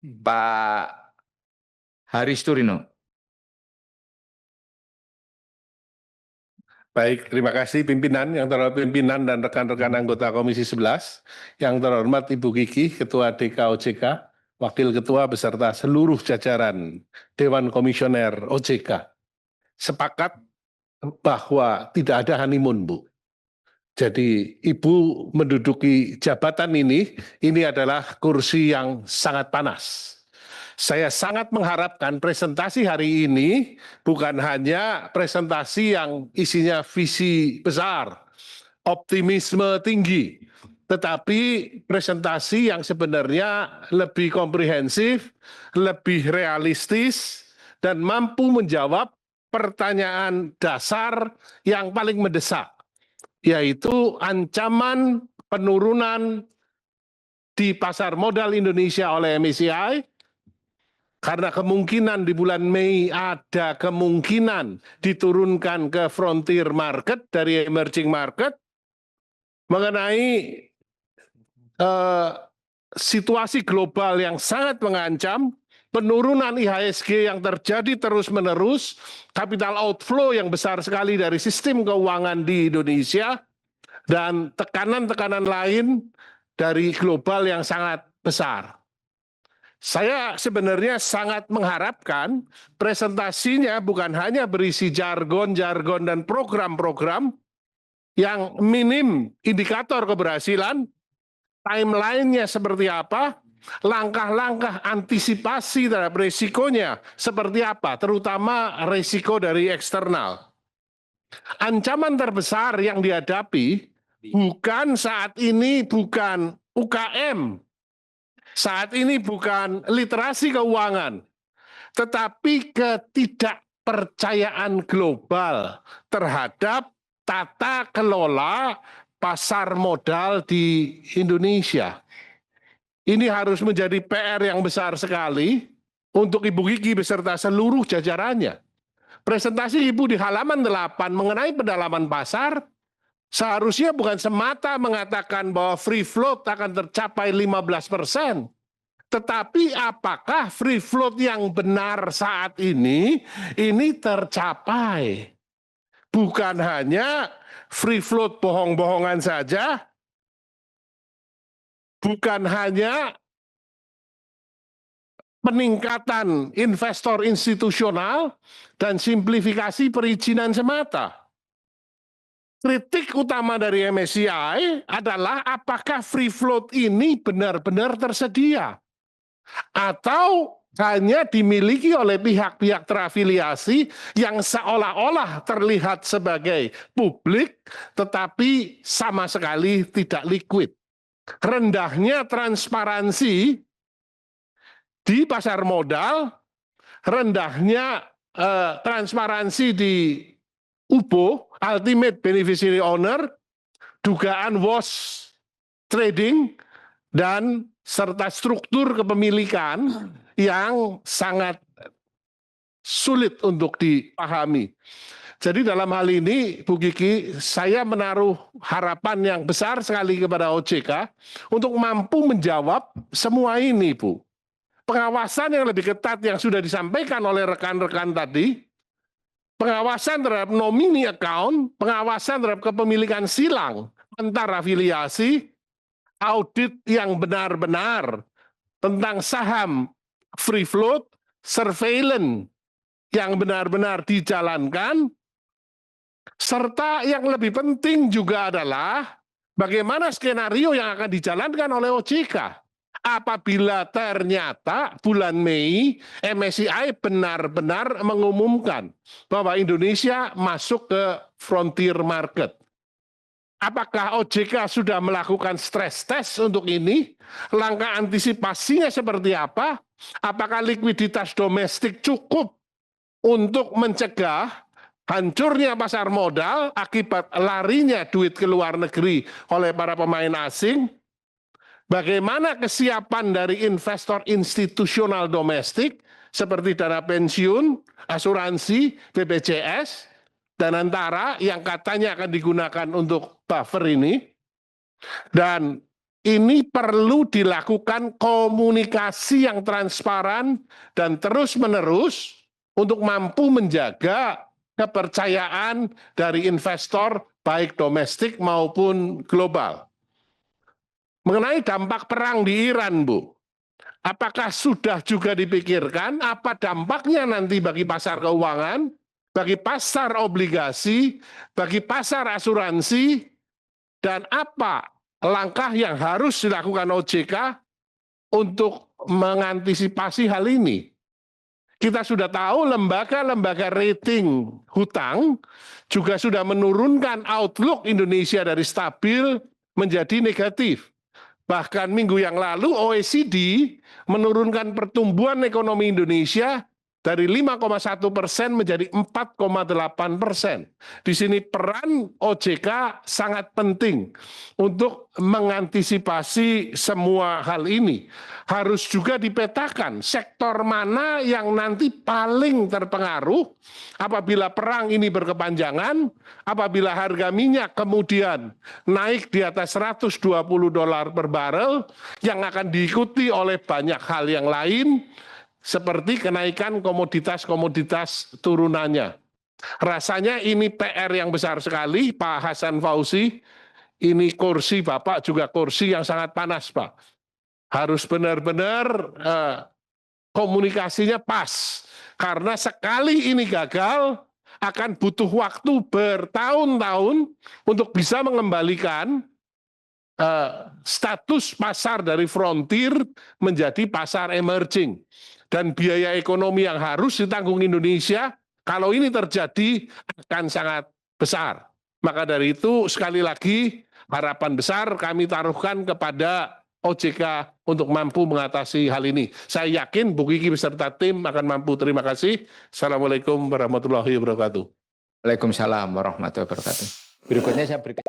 Pak Haris Turino. Baik, terima kasih pimpinan, yang terhormat pimpinan dan rekan-rekan anggota Komisi 11, yang terhormat Ibu Kiki, Ketua DKOJK, Wakil Ketua beserta seluruh jajaran Dewan Komisioner OJK. Sepakat bahwa tidak ada honeymoon, Bu. Jadi Ibu menduduki jabatan ini adalah kursi yang sangat panas. Saya sangat mengharapkan presentasi hari ini bukan hanya presentasi yang isinya visi besar, optimisme tinggi, tetapi presentasi yang sebenarnya lebih komprehensif, lebih realistis, dan mampu menjawab pertanyaan dasar yang paling mendesak, yaitu ancaman penurunan di pasar modal Indonesia oleh MSCI, karena kemungkinan di bulan Mei ada kemungkinan diturunkan ke frontier market dari emerging market, mengenai situasi global yang sangat mengancam, penurunan IHSG yang terjadi terus-menerus, capital outflow yang besar sekali dari sistem keuangan di Indonesia, dan tekanan-tekanan lain dari global yang sangat besar. Saya sebenarnya sangat mengharapkan presentasinya bukan hanya berisi jargon-jargon dan program-program yang minim indikator keberhasilan, timeline-nya seperti apa, langkah-langkah antisipasi terhadap resikonya seperti apa, terutama resiko dari eksternal. Ancaman terbesar yang dihadapi bukan saat ini bukan UKM, saat ini bukan literasi keuangan, tetapi ketidakpercayaan global terhadap tata kelola pasar modal di Indonesia. Ini harus menjadi PR yang besar sekali untuk Ibu Kiki beserta seluruh jajarannya. Presentasi Ibu di halaman 8 mengenai pendalaman pasar seharusnya bukan semata mengatakan bahwa free float akan tercapai 15%. Tetapi apakah free float yang benar saat ini tercapai? Bukan hanya free float bohong-bohongan saja, bukan hanya peningkatan investor institusional dan simplifikasi perizinan semata. Kritik utama dari MSCI adalah apakah free float ini benar-benar tersedia atau hanya dimiliki oleh pihak-pihak terafiliasi yang seolah-olah terlihat sebagai publik tetapi sama sekali tidak liquid. Rendahnya transparansi di pasar modal, rendahnya transparansi di UBO, Ultimate Beneficiary Owner, dugaan wash trading, dan serta struktur kepemilikan yang sangat sulit untuk dipahami. Jadi dalam hal ini, Bu Kiki, saya menaruh harapan yang besar sekali kepada OJK untuk mampu menjawab semua ini, Bu. Pengawasan yang lebih ketat yang sudah disampaikan oleh rekan-rekan tadi, pengawasan terhadap nomini account, pengawasan terhadap kepemilikan silang antar afiliasi, audit yang benar-benar tentang saham free float, surveillance yang benar-benar dijalankan, serta yang lebih penting juga adalah bagaimana skenario yang akan dijalankan oleh OJK. Apabila ternyata bulan Mei MSCI benar-benar mengumumkan bahwa Indonesia masuk ke frontier market. Apakah OJK sudah melakukan stress test untuk ini? Langkah antisipasinya seperti apa? Apakah likuiditas domestik cukup untuk mencegah hancurnya pasar modal akibat larinya duit ke luar negeri oleh para pemain asing? Bagaimana kesiapan dari investor institusional domestik seperti dana pensiun, asuransi, BPJS, dan antara yang katanya akan digunakan untuk buffer ini? Dan ini perlu dilakukan komunikasi yang transparan dan terus-menerus untuk mampu menjaga kepercayaan dari investor baik domestik maupun global. Mengenai dampak perang di Iran, Bu, apakah sudah juga dipikirkan apa dampaknya nanti bagi pasar keuangan, bagi pasar obligasi, bagi pasar asuransi, dan apa langkah yang harus dilakukan OJK untuk mengantisipasi hal ini? Kita sudah tahu lembaga-lembaga rating hutang juga sudah menurunkan outlook Indonesia dari stabil menjadi negatif. Bahkan minggu yang lalu OECD menurunkan pertumbuhan ekonomi Indonesia dari 5,1% menjadi 4,8%. Di sini peran OJK sangat penting untuk mengantisipasi semua hal ini. Harus juga dipetakan sektor mana yang nanti paling terpengaruh apabila perang ini berkepanjangan, apabila harga minyak kemudian naik di atas $120 per barel, yang akan diikuti oleh banyak hal yang lain, seperti kenaikan komoditas-komoditas turunannya. Rasanya ini PR yang besar sekali, Pak Hasan Fauzi. Ini kursi Bapak juga kursi yang sangat panas, Pak. Harus benar-benar komunikasinya pas. Karena sekali ini gagal, akan butuh waktu bertahun-tahun untuk bisa mengembalikan status pasar dari frontier menjadi pasar emerging. Dan biaya ekonomi yang harus ditanggung Indonesia, kalau ini terjadi akan sangat besar. Maka dari itu sekali lagi harapan besar kami taruhkan kepada OJK untuk mampu mengatasi hal ini. Saya yakin Bu Kiki beserta tim akan mampu. Terima kasih. Assalamualaikum warahmatullahi wabarakatuh. Waalaikumsalam warahmatullahi wabarakatuh. Berikutnya saya berikan